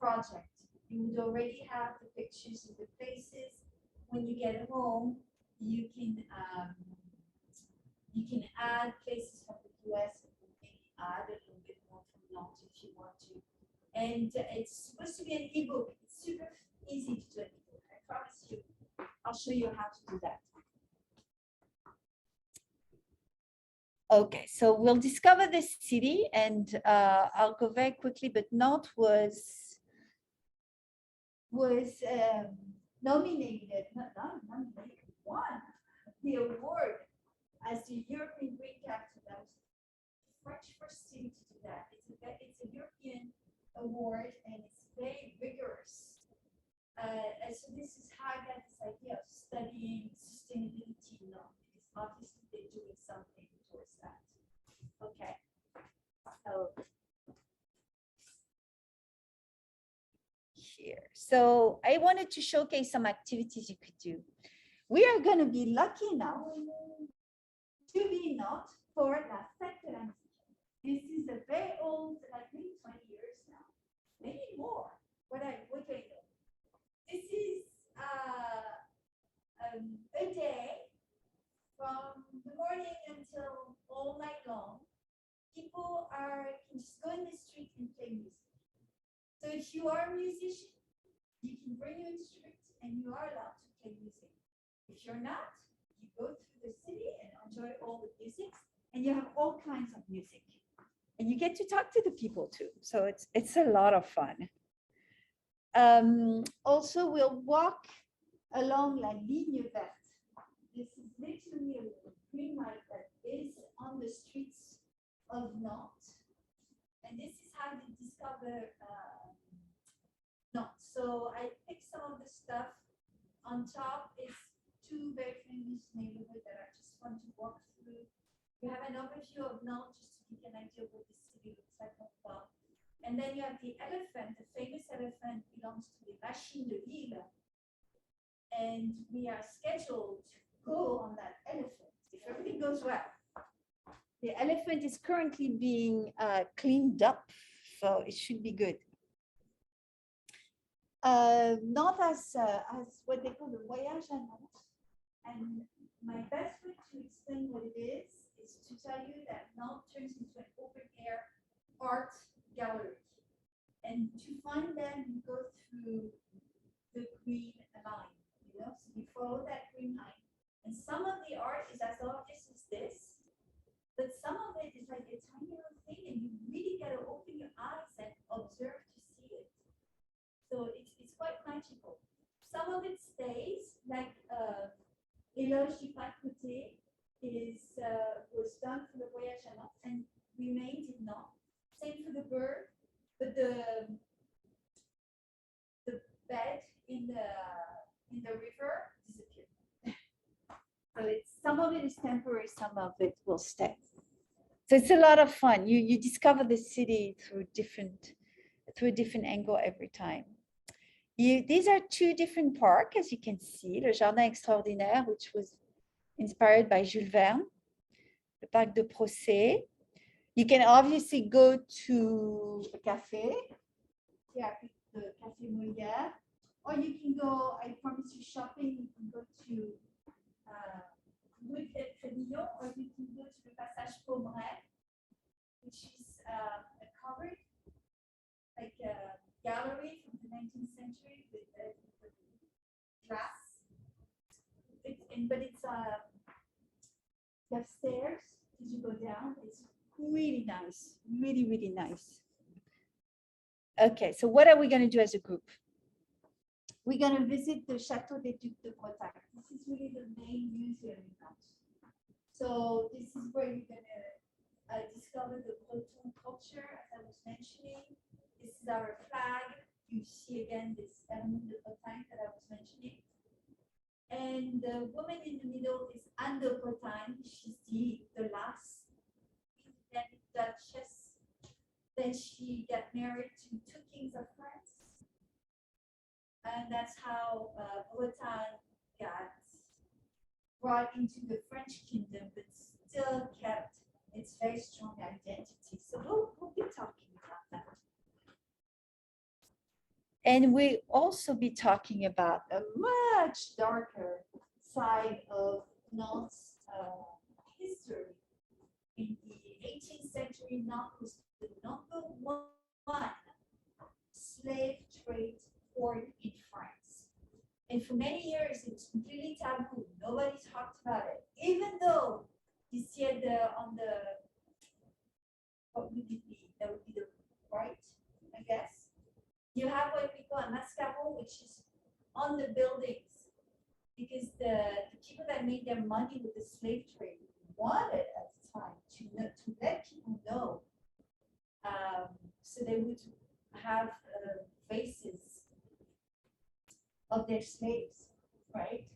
project. You would already have the pictures of the places. When you get home, you can add places from the US and maybe add a little bit more from Nantes if you want to. And it's supposed to be an ebook. It's super easy to do an ebook. I promise you. I'll show you how to do that. Okay, so we'll discover this city, and I'll go very quickly. But Nantes was nominated, not nominated, won the award as the European Green Capital. That was the French first city to do that. It's a European award, and it's very rigorous. And so this is how I got this idea of studying sustainability in Nantes, because obviously they're doing something towards that. Okay, so here. So I wanted to showcase some activities you could do. We are going to be lucky now to be not for La Fête de la Musique. This is a very old, I think 20 years now, maybe more. What I know. This is a day from the morning until all night long. People can just go in the street and play music. So if you are a musician, you can bring your instrument and you are allowed to play music. If you're not, you go through the city and enjoy all the music, and you have all kinds of music. And you get to talk to the people too. So it's a lot of fun. Also, we'll walk along La Ligne Verte. This is literally a green light that is on the streets of Nantes. And this is how they discover Nantes. So I picked some of the stuff. On top is two very famous neighborhoods that are just fun to walk through. You have an overview of Nantes just to give you an idea of what the city looks like from above. And then you have the elephant. The famous elephant belongs to the Machine de Ville. And we are scheduled to go on that elephant if everything goes well. The elephant is currently being cleaned up, so it should be good. Nantes has what they call the voyage à Nantes. And my best way to explain what it is to tell you that Nantes turns into an open-air art gallery. And to find them, you go through the green line, so you follow that green line. And some of the art is as obvious as this, but some of it is like a tiny little thing, and you really got to open your eyes and observe to see it. So it's quite magical. Some of it stays, like Éloge du Pas Côté was done for the voyage à Nantes and remained in Nantes. Same for the bird, but the bed in the river disappeared. So some of it is temporary, some of it will stay. So it's a lot of fun. You discover the city through a different angle every time. These are two different parks, as you can see. Le Jardin Extraordinaire, which was inspired by Jules Verne. Le Parc de Procès. You can obviously go to a cafe. Yeah, the Café Molière. Or you can go, I promise you shopping, you can go to Rue des Crédillons, or you can go to the Passage Pommeret, which is a covered, like a gallery from the 19th century with glass. But it's upstairs as you go down. It's really nice, really, really nice. Okay, so what are we going to do as a group? We're going to visit the Château des Ducs de Bretagne. This is really the main museum in Nantes. So this is where you're going to discover the Breton culture, as I was mentioning. This is our flag. You see again this element de Bretagne that I was mentioning. And the woman in the middle is Anne de Bretagne. She's the last Duchess. Then she got married to two kings of France. And that's how Bretagne got brought into the French kingdom, but still kept its very strong identity. So we'll be talking about that. And we also be talking about a much darker side of Nantes history. In the 18th century, Nantes was the #1 slave trade port in France. And for many years, it was completely taboo. Nobody talked about it. Even though you see it on the, what would it be? That would be the right, I guess. You have what we call a mascaro, which is on the buildings, because the people that made their money with the slave trade wanted at the time to let people know. So they would have faces of their slaves, right?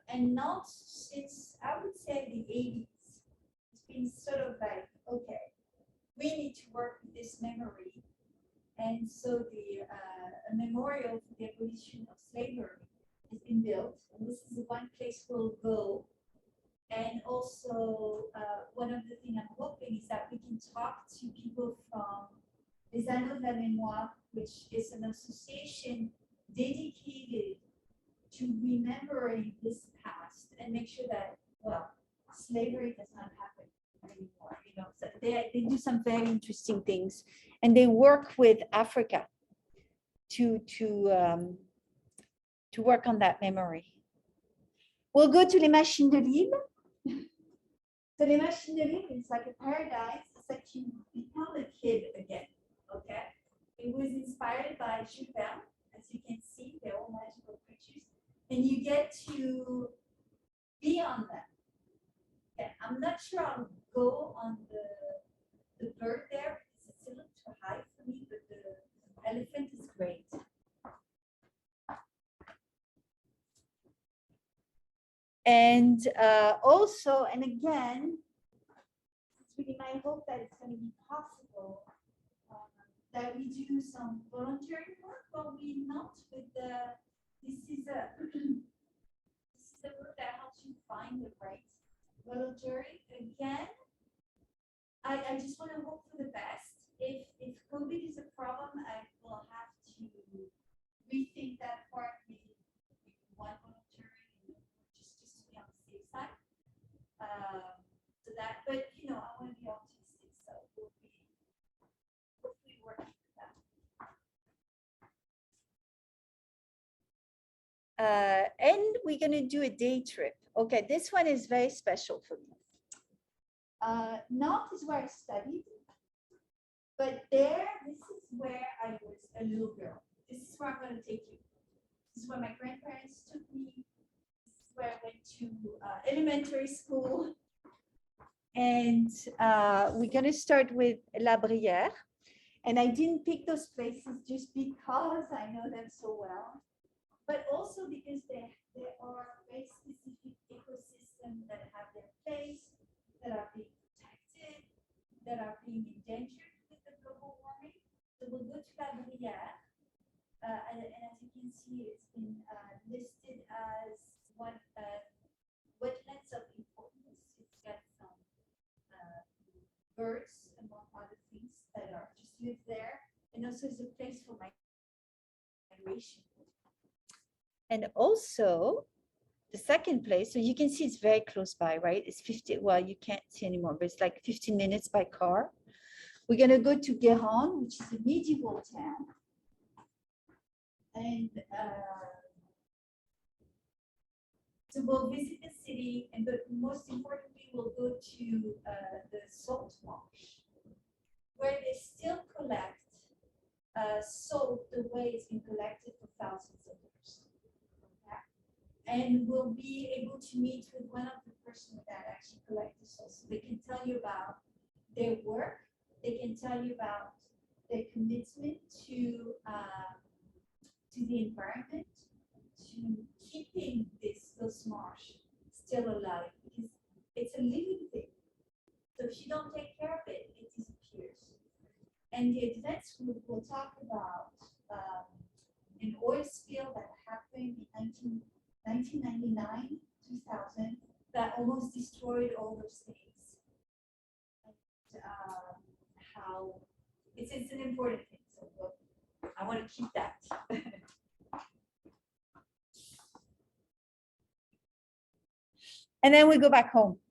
And not since, I would say, the 80s. It's been sort of like, okay, we need to work with this memory. And so the memorial for the abolition of slavery has been built. And this is the one place we'll go. And also, one of the things I'm hoping is that we can talk to people from Les Anneaux de la Mémoire, which is an association dedicated to remembering this past and make sure that, well, slavery does not happen anymore. You know, so they do some very interesting things, and they work with Africa to work on that memory. We'll go to Les Machines de Lille. So Les Machines de Lille is like a paradise. It's like you become a kid again. Okay. It was inspired by Jules Verne. As you can see, they're all magical creatures, and you get to be on them. Okay. I'm not sure I'll go on the bird there because it's a little too high for me, but the elephant is great. And also, and again, it's really my hope that it's going to be possible that we do some volunteering work, but we not with the, this is a work that helps you find the right volunteering. Again, I just want to hope for the best. If COVID is a problem, I will have to rethink that part. Maybe one volunteering, just to be on the safe side. So that, but you know, I want to be optimistic, so we'll be hopefully working with that. And we're going to do a day trip. Okay, this one is very special for me. Nantes is where I studied, but there, this is where I was a little girl. This is where I'm going to take you. This is where my grandparents took me. This is where I went to elementary school. And we're going to start with La Brière. And I didn't pick those places just because I know them so well, but also because there are very specific ecosystems that have their place, that are being protected, that are being endangered with the global warming. So we'll go to La Brière. And as you can see, it's been listed as one wetlands of importance. It's got some birds, among other things, that are just live there, and also is a place for migration. And also, the second place, so you can see it's very close by, right? It's 50, well, you can't see anymore, but it's like 15 minutes by car. We're going to go to Guérande, which is a medieval town. And so we'll visit the city, and but most importantly, we'll go to the salt marsh, where they still collect salt the way it's been collected for thousands of years. Okay? And we'll be able to meet with one of the persons that actually collect the salt, so they can tell you about their work. They can tell you about their commitment to the environment, to keeping those marsh still alive, because it's a living thing. So if you don't take care of it, it disappears. And the advanced group will talk about an oil spill that happened in 1999, 2000, that almost destroyed all those things. And how it's an important thing. So I want to keep that. And then we go back home.